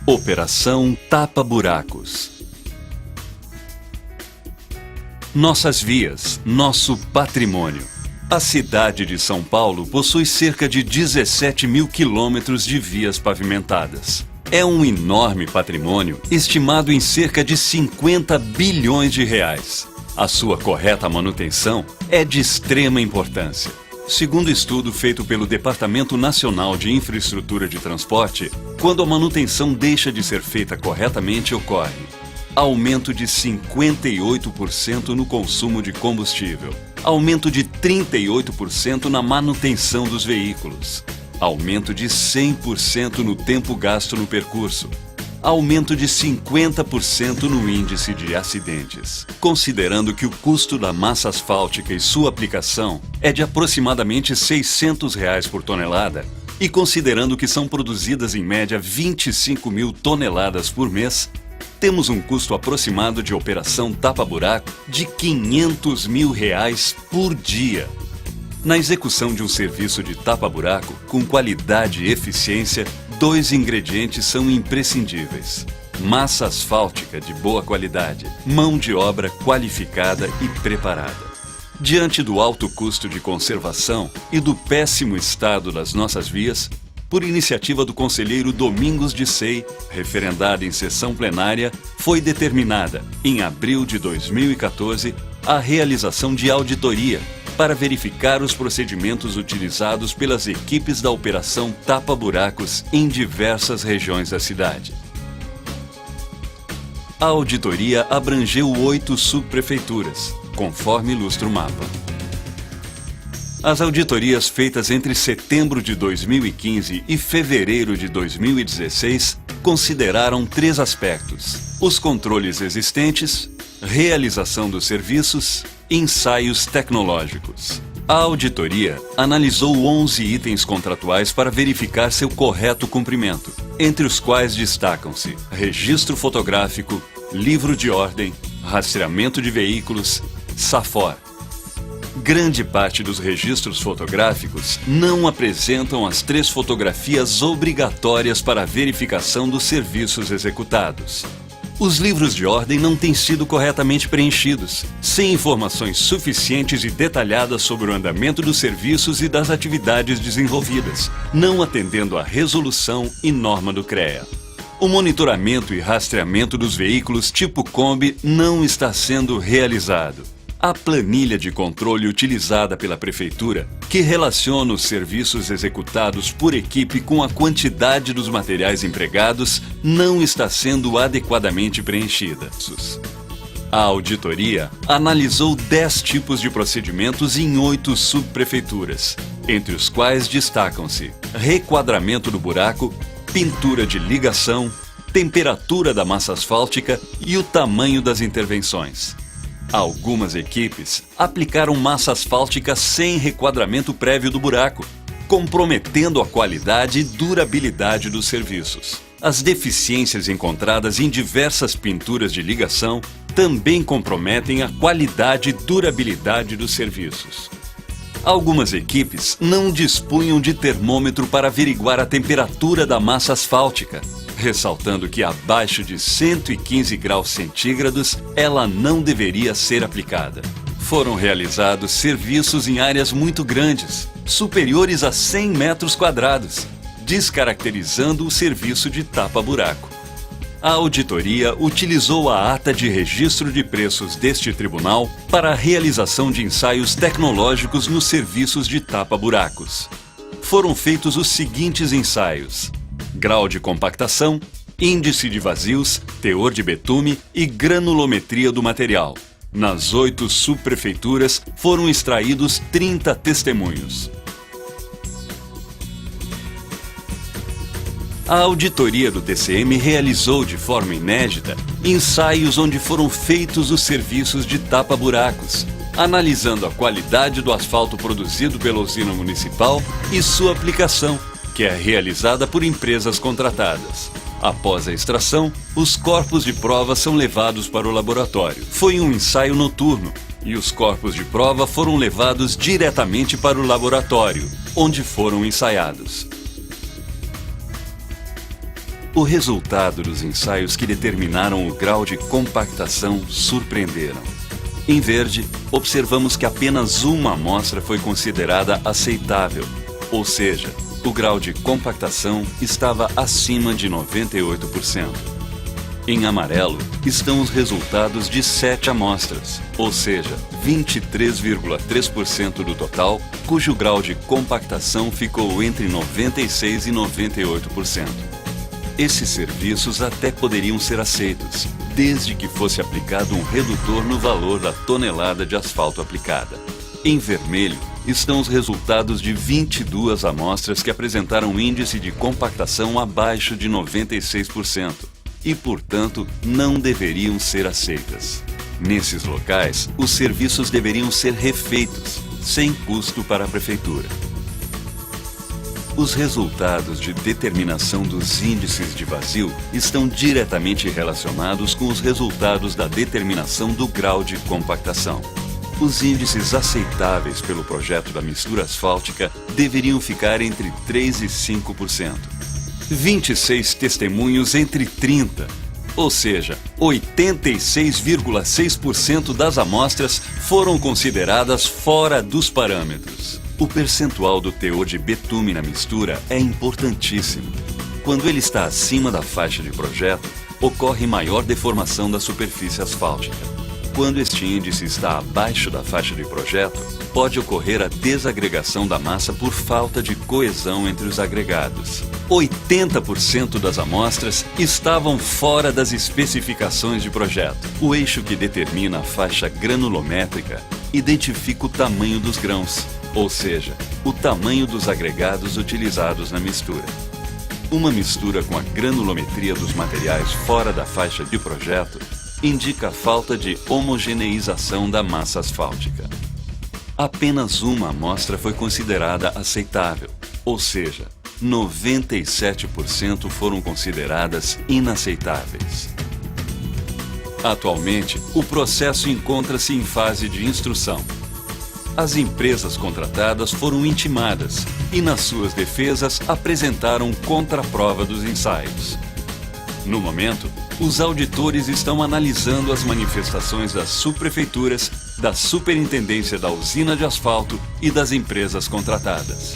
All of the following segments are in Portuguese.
Operação Tapa Buracos. Nossas vias, nosso patrimônio. A cidade de São Paulo possui cerca de 17 mil quilômetros de vias pavimentadas. É um enorme patrimônio, estimado em cerca de 50 bilhões de reais. A sua correta manutenção é de extrema importância. Segundo estudo feito pelo Departamento Nacional de Infraestrutura de Transporte, quando a manutenção deixa de ser feita corretamente, ocorre aumento de 58% no consumo de combustível, aumento de 38% na manutenção dos veículos, aumento de 100% no tempo gasto no percurso, aumento de 50% no índice de acidentes. Considerando que o custo da massa asfáltica e sua aplicação é de aproximadamente R$ 600 por tonelada, e considerando que são produzidas em média 25 mil toneladas por mês, temos um custo aproximado de operação tapa-buraco de R$ 500 mil por dia. Na execução de um serviço de tapa-buraco com qualidade e eficiência, 2 ingredientes são imprescindíveis: massa asfáltica de boa qualidade, mão de obra qualificada e preparada. Diante do alto custo de conservação e do péssimo estado das nossas vias, por iniciativa do conselheiro Domingos de Sei, referendada em sessão plenária, foi determinada, em abril de 2014, a realização de auditoria para verificar os procedimentos utilizados pelas equipes da Operação Tapa Buracos em diversas regiões da cidade. A auditoria abrangeu 8 subprefeituras, conforme ilustra o mapa. As auditorias feitas entre setembro de 2015 e fevereiro de 2016 consideraram 3 aspectos: os controles existentes, realização dos serviços, ensaios tecnológicos. A auditoria analisou 11 itens contratuais para verificar seu correto cumprimento, entre os quais destacam-se registro fotográfico, livro de ordem, rastreamento de veículos, SAFOR. Grande parte dos registros fotográficos não apresentam as 3 fotografias obrigatórias para a verificação dos serviços executados. Os livros de ordem não têm sido corretamente preenchidos, sem informações suficientes e detalhadas sobre o andamento dos serviços e das atividades desenvolvidas, não atendendo à resolução e norma do CREA. O monitoramento e rastreamento dos veículos tipo Kombi não está sendo realizado. A planilha de controle utilizada pela Prefeitura, que relaciona os serviços executados por equipe com a quantidade dos materiais empregados, não está sendo adequadamente preenchida. A auditoria analisou 10 tipos de procedimentos em 8 subprefeituras, entre os quais destacam-se requadramento do buraco, pintura de ligação, temperatura da massa asfáltica e o tamanho das intervenções. Algumas equipes aplicaram massa asfáltica sem requadramento prévio do buraco, comprometendo a qualidade e durabilidade dos serviços. As deficiências encontradas em diversas pinturas de ligação também comprometem a qualidade e durabilidade dos serviços. Algumas equipes não dispunham de termômetro para averiguar a temperatura da massa asfáltica, ressaltando que abaixo de 115 graus centígrados ela não deveria ser aplicada. Foram realizados serviços em áreas muito grandes, superiores a 100 metros quadrados, descaracterizando o serviço de tapa-buraco. A auditoria utilizou a ata de registro de preços deste tribunal para a realização de ensaios tecnológicos nos serviços de tapa-buracos. Foram feitos os seguintes ensaios: grau de compactação, índice de vazios, teor de betume e granulometria do material. Nas 8 subprefeituras foram extraídos 30 testemunhos. A auditoria do TCM realizou de forma inédita ensaios onde foram feitos os serviços de tapa-buracos, analisando a qualidade do asfalto produzido pela usina municipal e sua aplicação, que é realizada por empresas contratadas. Após a extração, os corpos de prova são levados para o laboratório. Foi um ensaio noturno e os corpos de prova foram levados diretamente para o laboratório, onde foram ensaiados. O resultado dos ensaios que determinaram o grau de compactação surpreenderam. Em verde, observamos que apenas uma amostra foi considerada aceitável, ou seja, o grau de compactação estava acima de 98%. Em amarelo, estão os resultados de 7 amostras, ou seja, 23,3% do total, cujo grau de compactação ficou entre 96% e 98%. Esses serviços até poderiam ser aceitos, desde que fosse aplicado um redutor no valor da tonelada de asfalto aplicada. Em vermelho, estão os resultados de 22 amostras que apresentaram índice de compactação abaixo de 96% e, portanto, não deveriam ser aceitas. Nesses locais, os serviços deveriam ser refeitos, sem custo para a prefeitura. Os resultados de determinação dos índices de vazio estão diretamente relacionados com os resultados da determinação do grau de compactação. Os índices aceitáveis pelo projeto da mistura asfáltica deveriam ficar entre 3% e 5%. 26 testemunhos entre 30, ou seja, 86,6% das amostras foram consideradas fora dos parâmetros. O percentual do teor de betume na mistura é importantíssimo. Quando ele está acima da faixa de projeto, ocorre maior deformação da superfície asfáltica. Quando este índice está abaixo da faixa de projeto, pode ocorrer a desagregação da massa por falta de coesão entre os agregados. 80% das amostras estavam fora das especificações de projeto. O eixo que determina a faixa granulométrica identifica o tamanho dos grãos, ou seja, o tamanho dos agregados utilizados na mistura. Uma mistura com a granulometria dos materiais fora da faixa de projeto indica a falta de homogeneização da massa asfáltica. Apenas uma amostra foi considerada aceitável, ou seja, 97% foram consideradas inaceitáveis. Atualmente, o processo encontra-se em fase de instrução. As empresas contratadas foram intimadas e, nas suas defesas, apresentaram contraprova dos ensaios. No momento, os auditores estão analisando as manifestações das subprefeituras, da Superintendência da Usina de Asfalto e das empresas contratadas.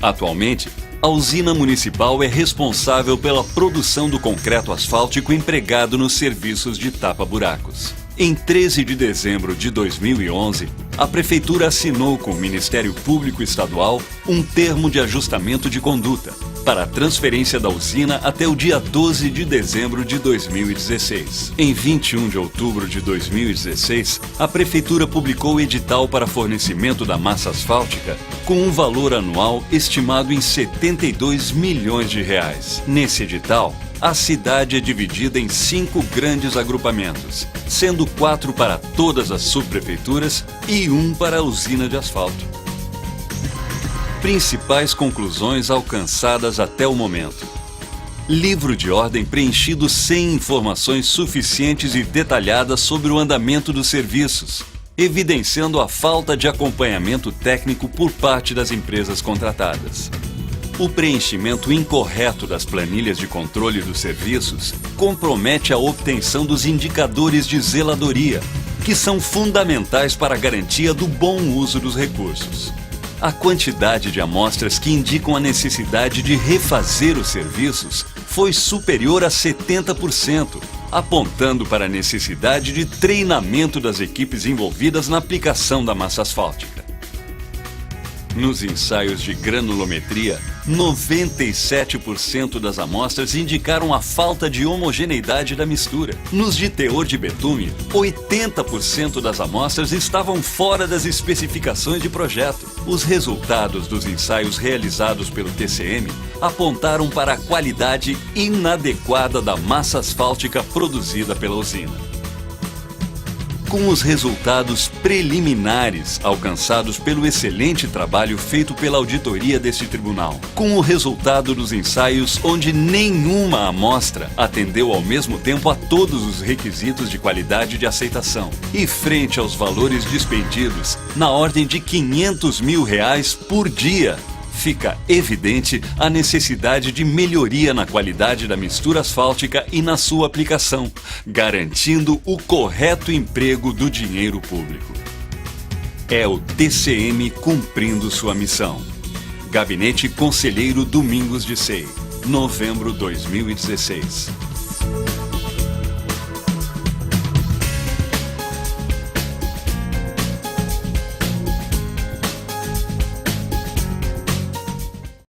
Atualmente, a usina municipal é responsável pela produção do concreto asfáltico empregado nos serviços de tapa-buracos. Em 13 de dezembro de 2011, a Prefeitura assinou com o Ministério Público Estadual um termo de ajustamento de conduta para a transferência da usina até o dia 12 de dezembro de 2016. Em 21 de outubro de 2016, a Prefeitura publicou o edital para fornecimento da massa asfáltica com um valor anual estimado em 72 milhões de reais. Nesse edital, a cidade é dividida em 5 grandes agrupamentos, sendo 4 para todas as subprefeituras e 1 para a usina de asfalto. Principais conclusões alcançadas até o momento. Livro de ordem preenchido sem informações suficientes e detalhadas sobre o andamento dos serviços, evidenciando a falta de acompanhamento técnico por parte das empresas contratadas. O preenchimento incorreto das planilhas de controle dos serviços compromete a obtenção dos indicadores de zeladoria, que são fundamentais para a garantia do bom uso dos recursos. A quantidade de amostras que indicam a necessidade de refazer os serviços foi superior a 70%, apontando para a necessidade de treinamento das equipes envolvidas na aplicação da massa asfáltica. Nos ensaios de granulometria, 97% das amostras indicaram a falta de homogeneidade da mistura. Nos de teor de betume, 80% das amostras estavam fora das especificações de projeto. Os resultados dos ensaios realizados pelo TCM apontaram para a qualidade inadequada da massa asfáltica produzida pela usina. Com os resultados preliminares alcançados pelo excelente trabalho feito pela auditoria deste tribunal, com o resultado dos ensaios onde nenhuma amostra atendeu ao mesmo tempo a todos os requisitos de qualidade de aceitação, e frente aos valores despendidos, na ordem de R$500 mil por dia, fica evidente a necessidade de melhoria na qualidade da mistura asfáltica e na sua aplicação, garantindo o correto emprego do dinheiro público. É o TCM cumprindo sua missão. Gabinete Conselheiro Domingos de Sei, novembro 2016.